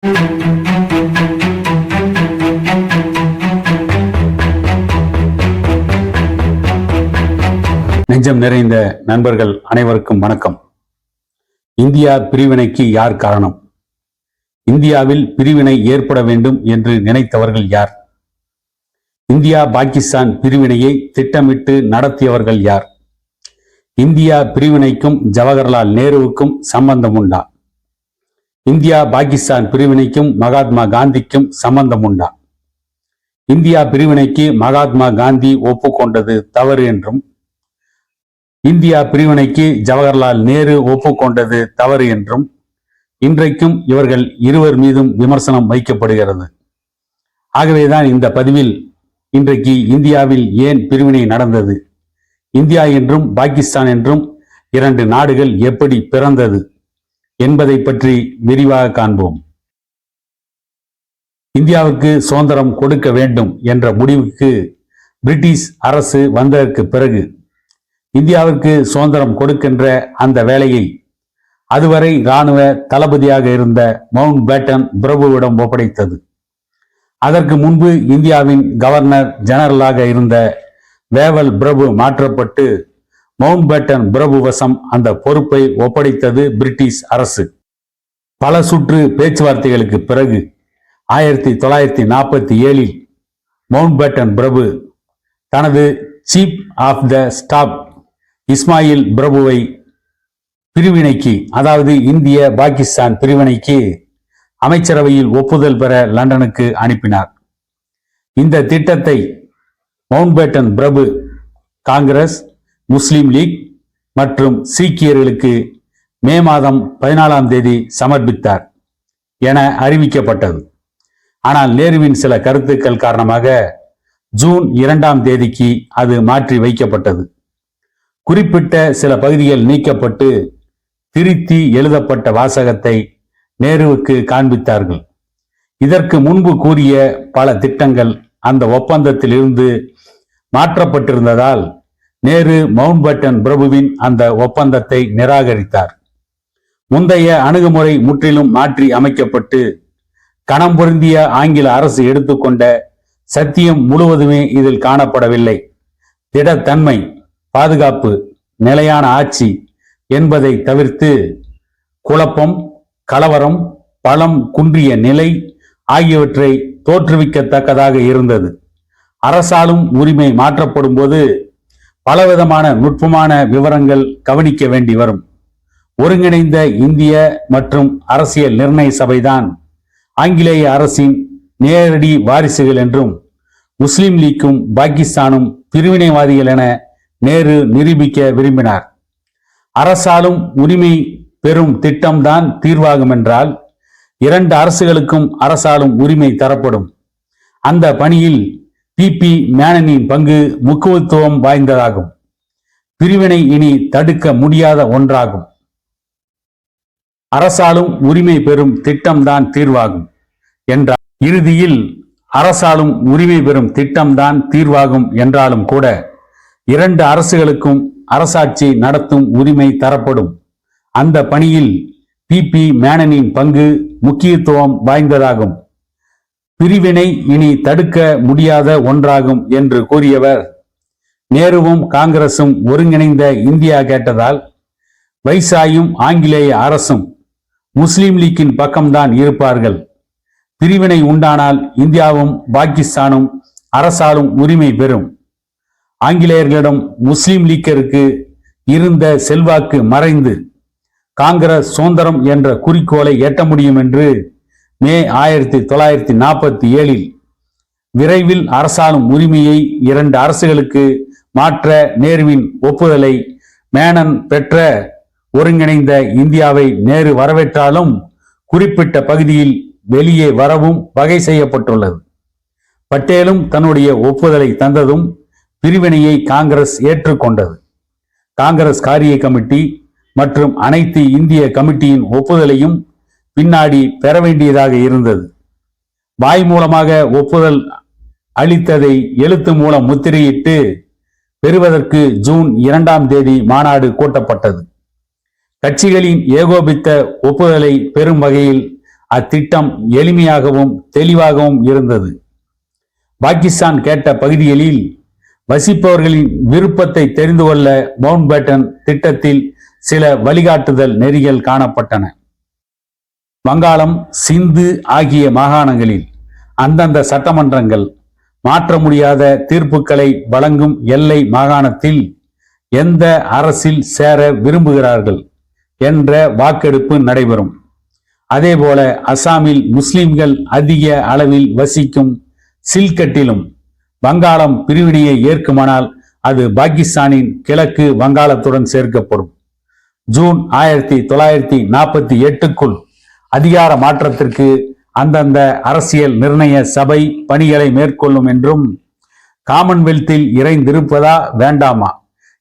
நெஞ்சம் நிறைந்த நண்பர்கள் அனைவருக்கும் வணக்கம். இந்தியா பிரிவினைக்கு யார் காரணம்? இந்தியாவில் பிரிவினை ஏற்பட வேண்டும் என்று நினைத்தவர்கள் யார்? இந்தியா பாகிஸ்தான் பிரிவினையை திட்டமிட்டு நடத்தியவர்கள் யார்? இந்தியா பிரிவினைக்கும் ஜவஹர்லால் நேருவுக்கும் சம்பந்தம் உண்டா? இந்தியா பாகிஸ்தான் பிரிவினைக்கும் மகாத்மா காந்திக்கும் சம்பந்தம் உண்டா? இந்தியா பிரிவினைக்கு மகாத்மா காந்தி ஒப்புக்கொண்டது தவறு என்றும், இந்தியா பிரிவினைக்கு ஜவஹர்லால் நேரு ஒப்புக்கொண்டது தவறு என்றும் இன்றைக்கும் இவர்கள் இருவர் மீதும் விமர்சனம் வைக்கப்படுகிறது. ஆகவேதான் இந்த பதிவில் இன்றைக்கு இந்தியாவில் ஏன் பிரிவினை நடந்தது, இந்தியா என்றும் பாகிஸ்தான் என்றும் இரண்டு நாடுகள் எப்படி பிறந்தது என்பதை பற்றி விரிவாக காண்போம். இந்தியாவுக்கு சுதந்திரம் கொடுக்க வேண்டும் என்ற முடிவுக்கு பிரிட்டிஷ் அரசு வந்ததற்கு பிறகு இந்தியாவிற்கு சுதந்திரம் கொடுக்கின்ற அந்த வேலையை அதுவரை இராணுவ தளபதியாக இருந்த மவுண்ட் பேட்டன் பிரபுவிடம் ஒப்படைத்தது. அதற்கு முன்பு இந்தியாவின் கவர்னர் ஜெனரலாக இருந்த வேவல் பிரபு மாற்றப்பட்டு மவுண்ட் பேட்டன் பிரபு வசம் அந்த பொறுப்பை ஒப்படைத்தது பிரிட்டிஷ் அரசு. பல சுற்று பேச்சுவார்த்தைகளுக்கு பிறகு 1947 மவுண்ட் பேட்டன் பிரபு தனது chief of the staff Ismay பிரபுவை பிரிவினைக்கு, அதாவது இந்திய பாகிஸ்தான் பிரிவினைக்கு அமைச்சரவையில் ஒப்புதல் பெற லண்டனுக்கு அனுப்பினார். இந்த திட்டத்தை மவுண்ட் பேட்டன் பிரபு காங்கிரஸ், முஸ்லிம் லீக் மற்றும் சீக்கியர்களுக்கு மே மாதம் 14ஆம் தேதி சமர்ப்பித்தார் என அறிவிக்கப்பட்டது. ஆனால் நேருவின் சில கருத்துக்கள் காரணமாக ஜூன் 2ஆம் தேதிக்கு அது மாற்றி வைக்கப்பட்டது. குறிப்பிட்ட சில பகுதிகள் நீக்கப்பட்டு திருத்தி எழுதப்பட்ட வாசகத்தை நேருவுக்கு காண்பித்தார்கள். இதற்கு முன்பு கூறிய பல திட்டங்கள் அந்த ஒப்பந்தத்தில் இருந்து மாற்றப்பட்டிருந்ததால் நேரு மவுண்ட் பேட்டன் பிரபுவின் அந்த ஒப்பந்தத்தை நிராகரித்தார். முந்தைய அணுகுமுறை முற்றிலும் மாற்றி அமைக்கப்பட்டு கணம் பொருந்திய ஆங்கில அரசு எடுத்துக்கொண்ட சத்தியம் முழுவதுமே இதில் காணப்படவில்லை. திடத்தன்மை, பாதுகாப்பு, நிலையான ஆட்சி என்பதை தவிர்த்து குழப்பம், கலவரம், பலம் குன்றிய நிலை ஆகியவற்றை தோற்றுவிக்கத்தக்கதாக இருந்தது. அரசாலும் உரிமை மாற்றப்படும் போது பலவிதமான நுட்பமான விவரங்கள் கவனிக்க வேண்டி வரும். ஒருங்கிணைந்த இந்திய மற்றும் அரசியல் நிர்ணய சபைதான் ஆங்கிலேய அரசின் நேரடி வாரிசுகள் என்றும், முஸ்லிம் லீக்கும் பாகிஸ்தானும் பிரிவினைவாதிகள் என நேரு நிரூபிக்க விரும்பினார். அரசாலும் உரிமை பெறும் திட்டம்தான் தீர்வாகும் என்றால் இரண்டு அரசுகளுக்கும் அரசாலும் உரிமை தரப்படும். அந்த பணியில் பி மேனனின் பங்கு முக்கியத்துவம் வாய்ந்ததாகும். பிரிவினை இனி தடுக்க முடியாத ஒன்றாகும். அரசாலும் உரிமை பெறும் திட்டம்தான் தீர்வாகும் என்றால், இறுதியில் அரசாலும் உரிமை பெறும் திட்டம்தான் தீர்வாகும் என்றாலும் கூட இரண்டு அரசுகளுக்கும் அரசாட்சி நடத்தும் உரிமை தரப்படும். அந்த பணியில் பி மேனனின் பங்கு முக்கியத்துவம் வாய்ந்ததாகும். பிரிவினை இனி தடுக்க முடியாத ஒன்றாகும் என்று கூறியவர், நேருவும் காங்கிரசும் ஒருங்கிணைந்த இந்தியா கேட்டதால் வைசாயும் ஆங்கிலேய அரசும் முஸ்லிம் லீக்கின் பக்கம்தான் இருப்பார்கள். பிரிவினை உண்டானால் இந்தியாவும் பாகிஸ்தானும் அரசாலும் உரிமை பெறும். ஆங்கிலேயர்களிடம் முஸ்லிம் லீக்கருக்கு இருந்த செல்வாக்கு மறைந்து காங்கிரஸ் சுதந்திரம் என்ற குறிக்கோளை எட்ட முடியும் என்று மே 1947 விரைவில் அரசாலும் உரிமையை இரண்டு அரசுகளுக்கு மாற்ற நேருவின் ஒப்புதலை மேனன் பெற்ற ஒருங்கிணைந்த இந்தியாவை நேரு வரவேற்றாலும் குறிப்பிட்ட பகுதியில் வெளியே வரவும் வகை செய்யப்பட்டுள்ளது. பட்டேலும் தன்னுடைய ஒப்புதலை தந்ததும் பிரிவினையை காங்கிரஸ் ஏற்றுக்கொண்டது. காங்கிரஸ் காரிய கமிட்டி மற்றும் அனைத்து இந்திய கமிட்டியின் ஒப்புதலையும் பின்னாடி பெற வேண்டியதாக இருந்தது. வாய் மூலமாக ஒப்புதல் அளித்ததை எழுத்து மூலம் முத்திரையிட்டு பெறுவதற்கு ஜூன் 2ஆம் தேதி மாநாடு கூட்டப்பட்டது. கட்சிகளின் ஏகோபித்த ஒப்புதலை பெறும் வகையில் அத்திட்டம் எளிமையாகவும் தெளிவாகவும் இருந்தது. பாகிஸ்தான் கேட்ட பகுதிகளில் வசிப்பவர்களின் விருப்பத்தை தெரிந்து கொள்ள மவுண்ட் பேட்டன் திட்டத்தில் சில வழிகாட்டுதல் நெறிகள் காணப்பட்டன. வங்காளம், சிந்து ஆகிய மாகாணங்களில் அந்தந்த சட்டமன்றங்கள் மாற்ற முடியாத தீர்ப்புகளை வழங்கும் எல்லை மாகாணத்தில் எந்த அரசில் சேர விரும்புகிறார்கள் என்ற வாக்கெடுப்பு நடைபெறும். அதேபோல அசாமில் முஸ்லிம்கள் அதிக அளவில் வசிக்கும் சில்கட்டிலும் வங்காளம் பிரிவினையை ஏற்குமானால் அது பாகிஸ்தானின் கிழக்கு வங்காளத்துடன் சேர்க்கப்படும். ஜூன் 1948க்குள் அதிகார மாற்றத்திற்கு அந்தந்த அரசியல் நிர்ணய சபை பணிகளை மேற்கொள்ளும் என்றும், காமன்வெல்த்தில் இறைந்திருப்பதா வேண்டாமா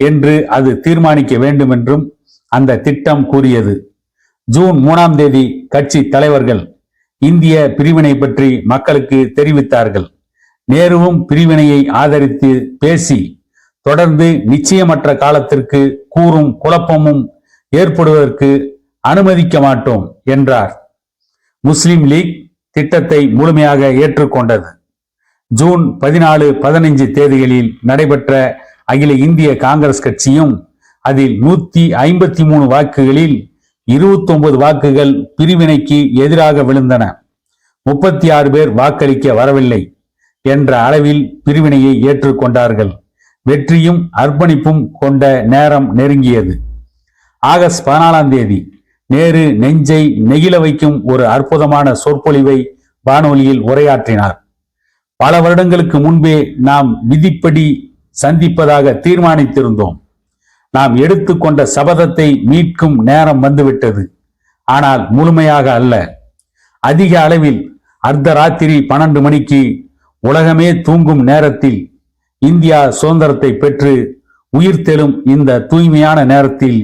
என்று அது தீர்மானிக்க வேண்டும் என்றும் அந்த திட்டம் கூறியது. ஜூன் 3ஆம் தேதி கட்சி தலைவர்கள் இந்திய பிரிவினை பற்றி மக்களுக்கு தெரிவித்தார்கள். நேருவும் பிரிவினையை ஆதரித்து பேசி தொடர்ந்து நிச்சயமற்ற காலத்திற்கு கூறும் குழப்பமும் ஏற்படுவதற்கு அனுமதிக்க மாட்டோம் என்றார். முஸ்லிம் லீக் திட்டத்தை முழுமையாக ஏற்றுக்கொண்டது. ஜூன் 14, 15 தேதிகளில் நடைபெற்ற அகில இந்திய காங்கிரஸ் கட்சியும் அதில் 153 வாக்குகளில் 29 வாக்குகள் பிரிவினைக்கு எதிராக விழுந்தன. 36 பேர் வாக்களிக்க வரவில்லை என்ற அளவில் பிரிவினையை ஏற்றுக்கொண்டார்கள். வெற்றியும் அர்ப்பணிப்பும் கொண்ட நேரம் நெருங்கியது. ஆகஸ்ட் 14ஆம் தேதி நேரு நெஞ்சை நெகிழ வைக்கும் ஒரு அற்புதமான சொற்பொழிவை வானொலியில் உரையாற்றினார். பல வருடங்களுக்கு முன்பே நாம் விதிப்படி சந்திப்பதாக தீர்மானித்திருந்தோம். நாம் எடுத்துக்கொண்ட சபதத்தை மீட்கும் நேரம் வந்துவிட்டது. ஆனால் முழுமையாக அல்ல. அதிக அளவில் அர்த்தராத்திரி 12 மணிக்கு உலகமே தூங்கும் நேரத்தில் இந்தியா சுதந்திரத்தை பெற்று உயிர்த்தெழும் இந்த தூய்மையான நேரத்தில்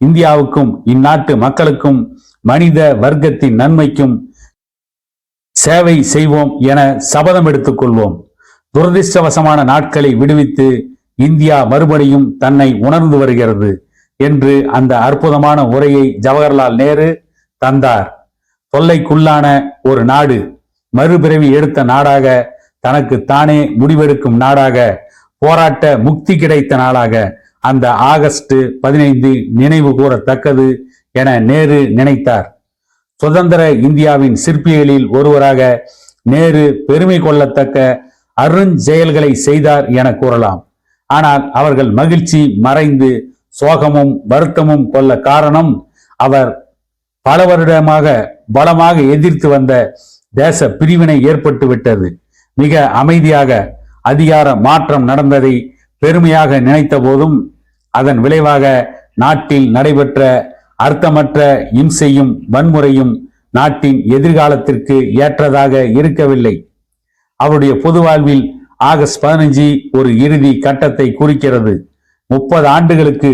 இந்தியாவுக்கும் இந்நாட்டு மக்களுக்கும் மனித வர்க்கத்தின் நன்மைக்கும் சேவை செய்வோம் என சபதம் எடுத்துக் கொள்வோம். துரதிர்ஷ்டவசமான நாட்களை விடுவித்து இந்தியா மறுபடியும் தன்னை உணர்ந்து வருகிறது என்று அந்த அற்புதமான உரையை ஜவஹர்லால் நேரு தந்தார். தொல்லைக்குள்ளான ஒரு நாடு மறுபிறவி எடுத்த நாடாக, தனக்கு தானே முடிவெடுக்கும் நாடாக, போராட்ட முக்தி கிடைத்த நாளாக அந்த ஆகஸ்ட் 15 நினைவு கூறத்தக்கது என நேரு நினைத்தார். சுதந்திர இந்தியாவின் சிற்பிகளில் ஒருவராக நேரு பெருமை கொள்ளத்தக்க அருஞ்செயல்களை செய்தார் என கூறலாம். ஆனால் அவர்கள் மகிழ்ச்சி மறைந்து சோகமும் வருத்தமும் கொள்ள காரணம், அவர் பல வருடமாக பலமாக எதிர்த்து வந்த தேச பிரிவினை ஏற்பட்டு விட்டது. மிக அமைதியாக அதிகார மாற்றம் நடந்ததை பெருமையாக நினைத்த போதும் அதன் விளைவாக நாட்டில் நடைபெற்ற அர்த்தமற்ற இம்சையும் வன்முறையும் நாட்டின் எதிர்காலத்திற்கு ஏற்றதாக இருக்கவில்லை. அவருடைய பொது வாழ்வில் ஆகஸ்ட் 15 ஒரு இறுதி கட்டத்தை குறிக்கிறது. 30 ஆண்டுகளுக்கு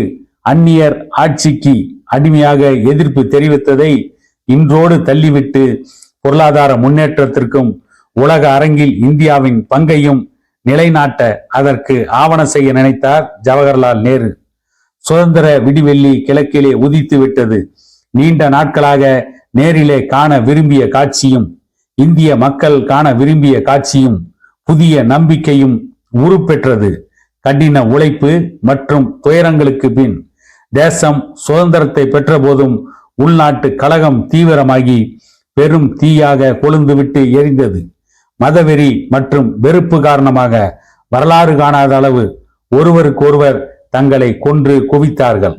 அந்நியர் ஆட்சிக்கு அடிமையாக எதிர்ப்பு தெரிவித்ததை இன்றோடு தள்ளிவிட்டு பொருளாதார முன்னேற்றத்திற்கும் உலக அரங்கில் இந்தியாவின் பங்கையும் நிலைநாட்ட அதற்கு ஆவண செய்ய நினைத்தார் ஜவஹர்லால் நேரு. சுதந்திர விடிவெள்ளி கிழக்கிலே உதித்து விட்டது. நீண்ட நாட்களாக நேரிலே காண விரும்பிய காட்சியும், இந்திய மக்கள் காண விரும்பிய காட்சியும், புதிய நம்பிக்கையும் உருப்பெற்றது. கடின உழைப்பு மற்றும் துயரங்களுக்கு பின் தேசம் சுதந்திரத்தை பெற்ற போதும் உள்நாட்டு கலகம் தீவிரமாகி பெரும் தீயாக கொழுந்துவிட்டு எரிந்தது. மதவெறி மற்றும் வெறுப்பு காரணமாக வரலாறு காணாத அளவு ஒருவருக்கொருவர் தங்களை கொன்று குவித்தார்கள்.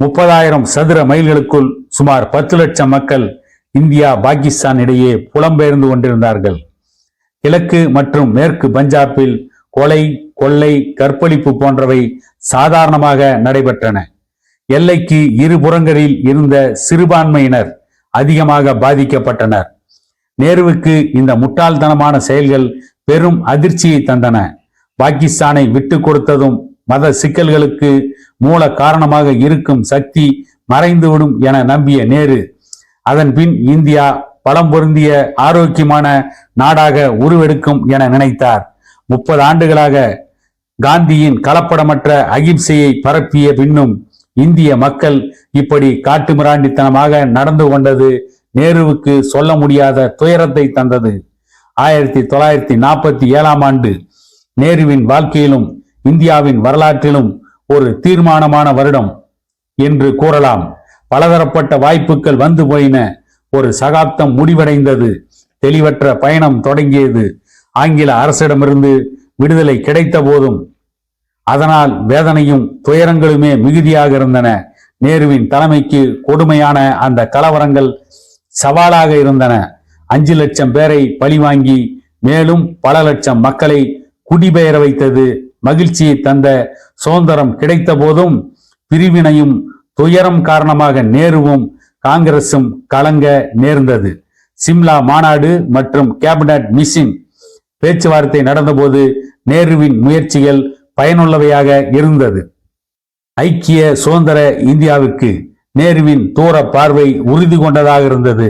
30,000 சதுர மைல்களுக்குள் சுமார் 10 லட்சம் மக்கள் இந்தியா பாகிஸ்தான் இடையே புலம்பெயர்ந்து கொண்டிருந்தார்கள். கிழக்கு மற்றும் மேற்கு பஞ்சாபில் கொலை, கொள்ளை, கற்பழிப்பு போன்றவை சாதாரணமாக நடைபெற்றன. எல்லைக்கு இருபுறங்களில் இருந்த சிறுபான்மையினர் அதிகமாக பாதிக்கப்பட்டனர். நேருவுக்கு இந்த முட்டாள்தனமான செயல்கள் பெரும் அதிர்ச்சியை தந்தன. பாகிஸ்தானை விட்டு கொடுத்ததும் மத சிக்கல்களுக்கு மூல காரணமாக இருக்கும் சக்தி மறைந்துவிடும் என நம்பிய நேரு அதன் பின் இந்தியா பலம் பொருந்திய ஆரோக்கியமான நாடாக உருவெடுக்கும் என நினைத்தார். 30 ஆண்டுகளாக காந்தியின் கலப்படமற்ற அகிம்சையை பரப்பிய பின்னும் இந்திய மக்கள் இப்படி காட்டுமிராண்டித்தனமாக நடந்து கொண்டது நேருவுக்கு சொல்ல முடியாத துயரத்தை தந்தது. 1947ஆம் ஆண்டு நேருவின் வாழ்க்கையிலும் இந்தியாவின் வரலாற்றிலும் ஒரு தீர்மானமான வருடம் என்று கூறலாம். பலதரப்பட்ட வாய்ப்புகள் வந்து போயின. ஒரு சகாப்தம் முடிவடைந்தது. தெளிவற்ற பயணம் தொடங்கியது. ஆங்கில அரசிடமிருந்து விடுதலை கிடைத்த போதும் அதனால் வேதனையும் துயரங்களுமே மிகுதியாக இருந்தன. நேருவின் தலைமைக்கு கொடுமையான அந்த கலவரங்கள் சவாலாக இருந்தன. 5 லட்சம் பேரை பழிவாங்கி மேலும் பல லட்சம் மக்களை குடிபெயர வைத்தது. மகிழ்ச்சியை தந்த சுதந்திரம் கிடைத்த போதும் பிரிவினையும் துயரம் காரணமாக நேருவும் காங்கிரசும் கலங்க நேர்ந்தது. சிம்லா மாநாடு மற்றும் கேபினட் மிஷன் பேச்சுவார்த்தை நடந்தபோது நேருவின் முயற்சிகள் பயனுள்ளவையாக இருந்தது. ஐக்கிய சுதந்திர இந்தியாவிற்கு நேருவின் தூர பார்வை உறுதி கொண்டதாக இருந்தது.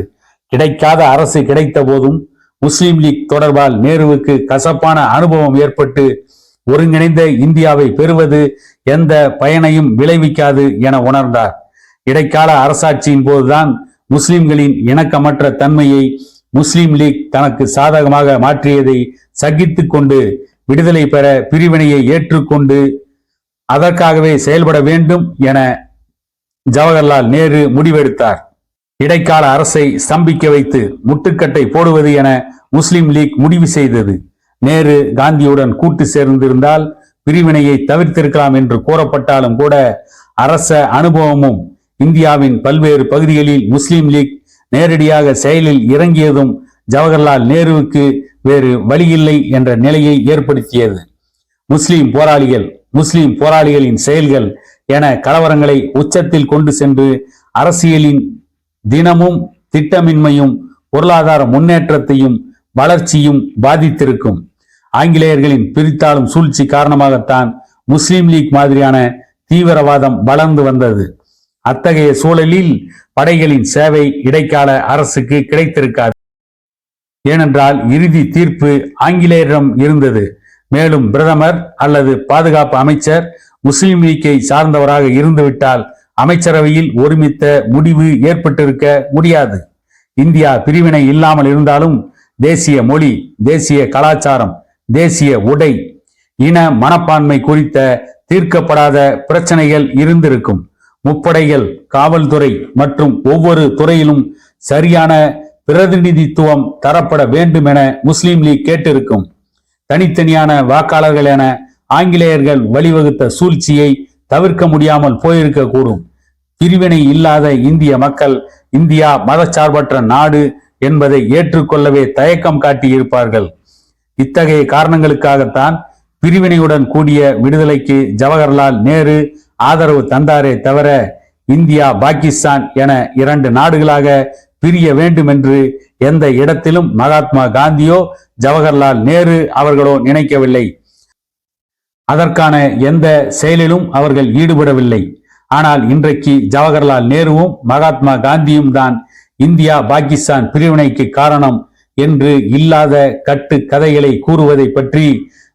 கிடைக்காத அரசு கிடைத்த போதும் முஸ்லிம் லீக் தொடர்பால் நேருவுக்கு கசப்பான அனுபவம் ஏற்பட்டு ஒருங்கிணைந்த இந்தியாவை பெறுவது எந்த பயனையும் விளைவிக்காது என உணர்ந்தார். இடைக்கால அரசாட்சியின் போதுதான் முஸ்லிம்களின் இணக்கமற்ற தன்மையை முஸ்லிம் லீக் தனக்கு சாதகமாக மாற்றியதை சகித்து கொண்டு விடுதலை பெற பிரிவினையை ஏற்றுக்கொண்டு அதற்காகவே செயல்பட வேண்டும் என ஜவஹர்லால் நேரு முடிவெடுத்தார். இடைக்கால அரசை ஸ்தம்பிக்க வைத்து முட்டுக்கட்டை போடுவது என முஸ்லிம் லீக் முடிவு செய்தது. நேரு காந்தியுடன் கூட்டு சேர்ந்திருந்தால் பிரிவினையை தவிர்த்திருக்கலாம் என்று கூறப்பட்டாலும் கூட அரச அனுபவமும் இந்தியாவின் பல்வேறு பகுதிகளில் முஸ்லிம் லீக் நேரடியாக செயலில் இறங்கியதும் ஜவஹர்லால் நேருவுக்கு வேறு வழியில்லை என்ற நிலையை ஏற்படுத்தியது. முஸ்லிம் போராளிகளின் செயல்கள் என கலவரங்களை உச்சத்தில் கொண்டு சென்று அரசியலின் தினமும் திட்டமின்மையும் பொருளாதார முன்னேற்றத்தையும் வளர்ச்சியும் பாதித்திருக்கும். ஆங்கிலேயர்களின் பிரித்தாளும் சூழ்ச்சி காரணமாகத்தான் முஸ்லிம் லீக் மாதிரியான தீவிரவாதம் வளர்ந்து வந்தது. அத்தகைய சூழலில் படைகளின் சேவை இடைக்கால அரசுக்கு கிடைத்திருக்காது. ஏனென்றால் இறுதி தீர்ப்பு ஆங்கிலேயரிடம் இருந்தது. மேலும் பிரதமர் அல்லது பாதுகாப்பு அமைச்சர் முஸ்லிம் லீக்கை சார்ந்தவராக இருந்துவிட்டால் அமைச்சரவையில் ஒருமித்த முடிவு ஏற்பட்டிருக்க முடியாது. இந்தியா பிரிவினை இல்லாமல் இருந்தாலும் தேசிய மொழி, தேசிய கலாச்சாரம், தேசிய உடை, இன மனப்பான்மை குறித்த தீர்க்கப்படாத பிரச்சனைகள் இருந்திருக்கும். முப்படைகள், காவல்துறை மற்றும் ஒவ்வொரு துறையிலும் சரியான பிரதிநிதித்துவம் தரப்பட வேண்டும் என முஸ்லிம் லீக் கேட்டிருக்கும். தனித்தனியான வாக்காளர்கள் என ஆங்கிலேயர்கள் வழிவகுத்த சூழ்ச்சியை தவிர்க்க முடியாமல் போயிருக்க கூடும். பிரிவினை இல்லாத இந்திய மக்கள் இந்தியா மதச்சார்பற்ற நாடு என்பதை ஏற்றுக்கொள்ளவே தயக்கம் காட்டி இருப்பார்கள். இத்தகைய காரணங்களுக்காகத்தான் பிரிவினையுடன் கூடிய விடுதலைக்கு ஜவஹர்லால் நேரு ஆதரவு தந்தாரே தவிர இந்தியா பாகிஸ்தான் என 2 நாடுகளாக பிரிய வேண்டும் என்று எந்த இடத்திலும் மகாத்மா காந்தியோ ஜவஹர்லால் நேரு அவர்களோ நினைக்கவில்லை. அதற்கான எந்த செயலிலும் அவர்கள் ஈடுபடவில்லை. ஆனால் இன்றைக்கு ஜவஹர்லால் நேருவும் மகாத்மா காந்தியும் தான் இந்தியா பாகிஸ்தான் பிரிவினைக்கு காரணம் என்று இல்லாத கட்டு கதைகளை கூறுவதை பற்றி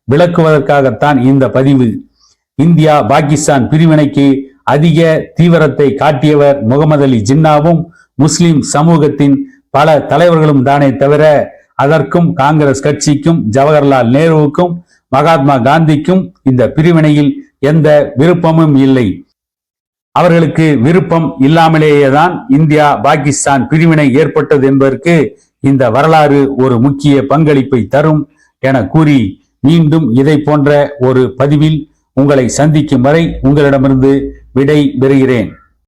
விளக்குவதற்காகத்தான் இந்த பதிவு. இந்தியா பாகிஸ்தான் பிரிவினைக்கு அதிக தீவிரத்தை காட்டியவர் முகமது அலி ஜின்னாவும் முஸ்லிம் சமூகத்தின் பல தலைவர்களும் தானே தவிர அதற்கும் காங்கிரஸ் கட்சிக்கும் ஜவஹர்லால் நேருவுக்கும் மகாத்மா காந்திக்கும் இந்த பிரிவினையில் எந்த விருப்பமும் இல்லை. அவர்களுக்கு விருப்பம் இல்லாமலேயேதான் இந்தியா பாகிஸ்தான் பிரிவினை ஏற்பட்டது என்பதற்கு இந்த வரலாறு ஒரு முக்கிய பங்களிப்பை தரும் என கூறி மீண்டும் இதை போன்ற ஒரு பதிவில் உங்களை சந்திக்கும் வரை உங்களிடமிருந்து விடை பெறுகிறேன்.